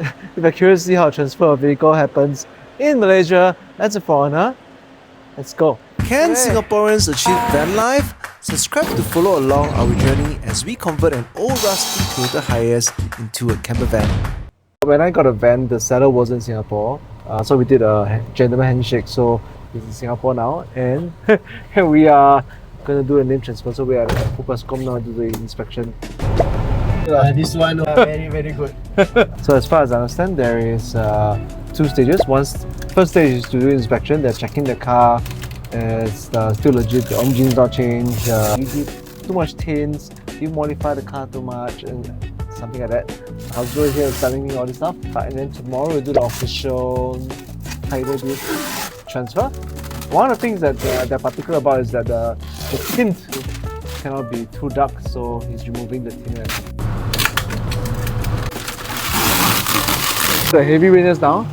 If you're curious to see how a transfer of vehicle happens in Malaysia as a foreigner, let's go. Can Singaporeans achieve van life? Subscribe to follow along our journey as we convert an old rusty Toyota Hiace into a campervan. When I got a van, the seller was in Singapore, so we did a gentleman handshake. So he's in Singapore now, and we are gonna do a name transfer. So we are at Pupascom now to do the inspection. This one very good. So as far as I understand, there is 2 stages. First stage is to do inspection. They're checking the car. It's still legit. The engine's not changed. You did too much tints. You modify the car too much, and something like that. I was over here telling me all this stuff. And then tomorrow we'll do the official title deed transfer. One of the things that they're particular about is that the tint cannot be too dark, so he's removing the tint. The heavy rain is down,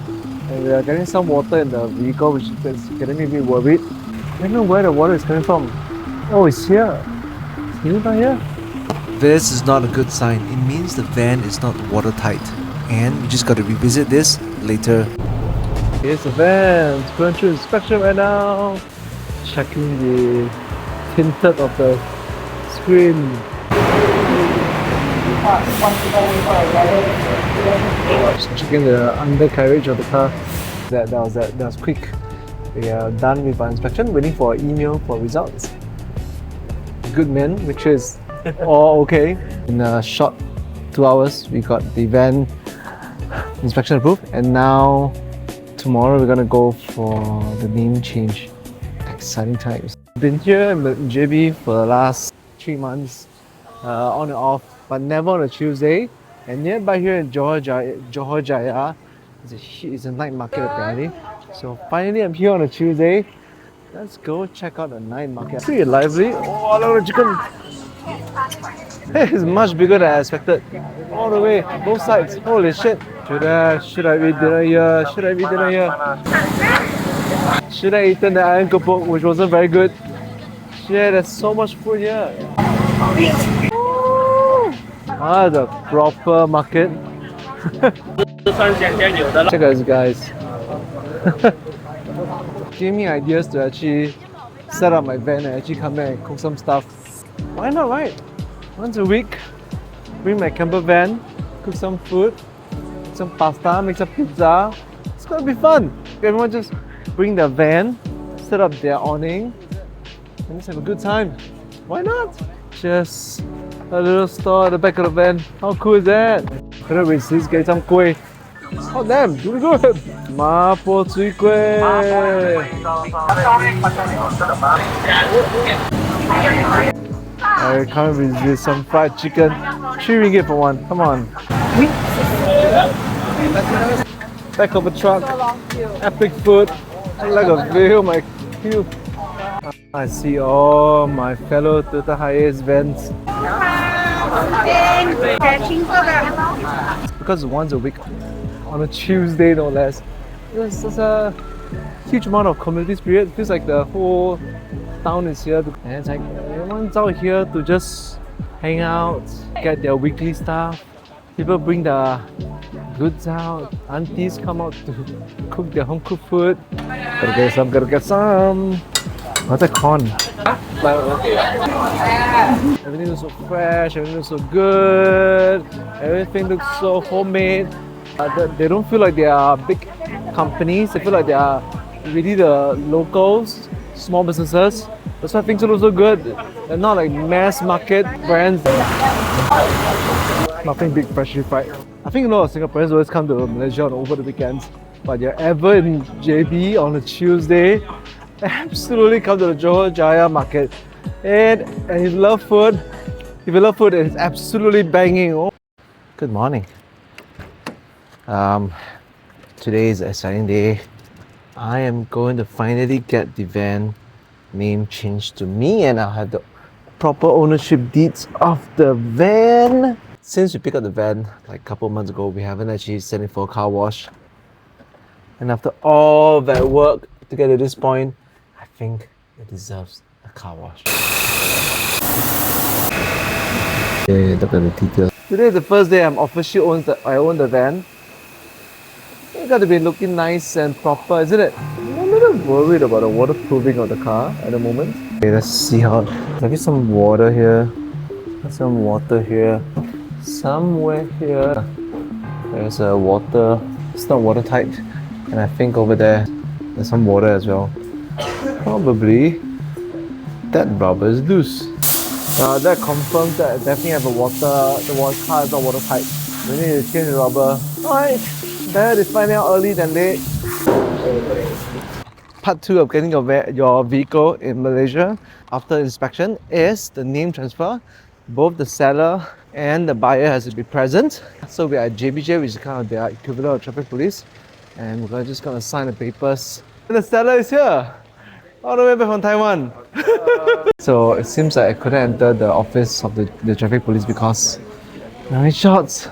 and we are getting some water in the vehicle, which is getting me a bit worried. I don't know where the water is coming from. Oh, it's here. Is it down here? This is not a good sign. It means the van is not watertight, and we just got to revisit this later. Here's the van. It's going through inspection right now. Checking the tinted of the screen. Checking the undercarriage of the car. That was quick. We are done with our inspection, waiting for an email for results. Good man, which is all okay. In a short 2 hours, we got the van inspection approved, and now tomorrow we're gonna go for the name change. Exciting times. Been here in JB for the last 3 months, on and off, but never on a Tuesday. And nearby here in Johor Jaya, it's a night market apparently. So finally I'm here on a Tuesday. Let's go check out the night market. Pretty lively. Oh, look at the chicken. It's much bigger than I expected. All the way, both sides. Holy shit. Should I eat dinner here? Should I eat dinner here? Should I eat the ayam kepok, which wasn't very good? Shit, there's so much food here. Ah, the proper market. Check out this, guys. Give me ideas to actually set up my van and actually come back and cook some stuff. Why not, right? Once a week, bring my camper van, cook some food, some pasta, make some pizza. It's gonna be fun. Everyone just bring their van, set up their awning, and just have a good time. Why not? Just a little store at the back of the van. How cool is that? Gonna resist, get some kueh. Oh damn, really good! Mapo cui kueh. I can't resist some fried chicken. 3 ringgit for one. Come on. Back of a truck. Epic food. Like a view, my queue. I see all my fellow Toyota Hiace vans. Because once a week, on a Tuesday no less, there's such a huge amount of community spirit. It feels like the whole town is here, and it's like everyone's out here to just hang out, get their weekly stuff. People bring their goods out. Aunties come out to cook their home cooked food. Gotta get some. What's that corn? Everything looks so fresh, everything looks so good, everything looks so homemade. They don't feel like they are big companies, they feel like they are really the locals, small businesses. That's why things look so good. They're not like mass market brands. Nothing big, freshly fried. I think a lot of Singaporeans always come to Malaysia over the weekends, but you're ever in JB on a Tuesday, absolutely come to the Johor Jaya market. And if you love food, it's absolutely banging. Oh. Good morning. Today is an exciting day. I am going to finally get the van name changed to me, and I'll have the proper ownership deeds of the van. Since we picked up the van like a couple months ago, we haven't actually sent it for a car wash. And after all that work to get to this point, I think it deserves a car wash. Yeah, look at the details. Today is the first day I officially own the van. It's got to be looking nice and proper, isn't it? I'm a little worried about the waterproofing of the car at the moment. Okay, let's see how. Maybe some water here. Some water here. Somewhere here. There's a water. It's not watertight. And I think over there, there's some water as well. Probably that rubber is loose. That confirms that I definitely have a the car is not watertight. We need to change the rubber. Alright, better to find out early than late. Part 2 of getting your vehicle in Malaysia after inspection is the name transfer. Both the seller and the buyer has to be present. So we are at JBJ, which is kind of their equivalent of traffic police. And we're just gonna sign the papers. And the seller is here! All the way back from Taiwan. So it seems like I couldn't enter the office of the traffic police because no shots.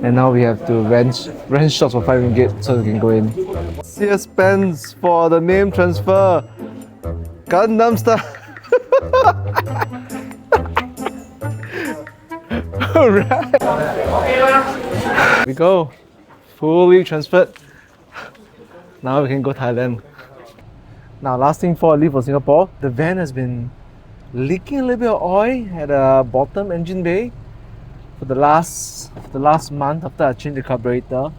And now we have to rent shots for 5 ringgit so we can go in. CS pens for the name transfer. Gundam style. Alright. Here we go. Fully transferred. Now we can go Thailand. Now, last thing before I leave for Singapore, the van has been leaking a little bit of oil at the bottom engine bay for the last month after I changed the carburetor.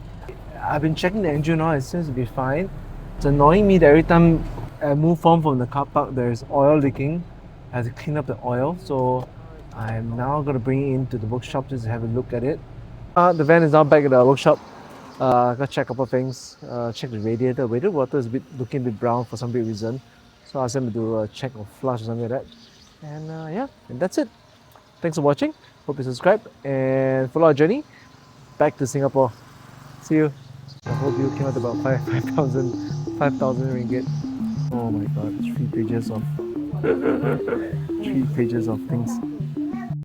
I've been checking the engine oil, it seems to be fine. It's annoying me that every time I move on from the car park, there's oil leaking. I have to clean up the oil, so I'm now going to bring it into the workshop just to have a look at it. The van is now back at the workshop. Gotta check a couple of things. Check the radiator. The radiator water is looking a bit brown for some weird reason. So I asked them to do a check or flush or something like that. And yeah, and that's it. Thanks for watching. Hope you subscribe and follow our journey back to Singapore. See you. I hope you came out about 5,000 ringgit. Oh my god, 3 pages of 3 pages of things.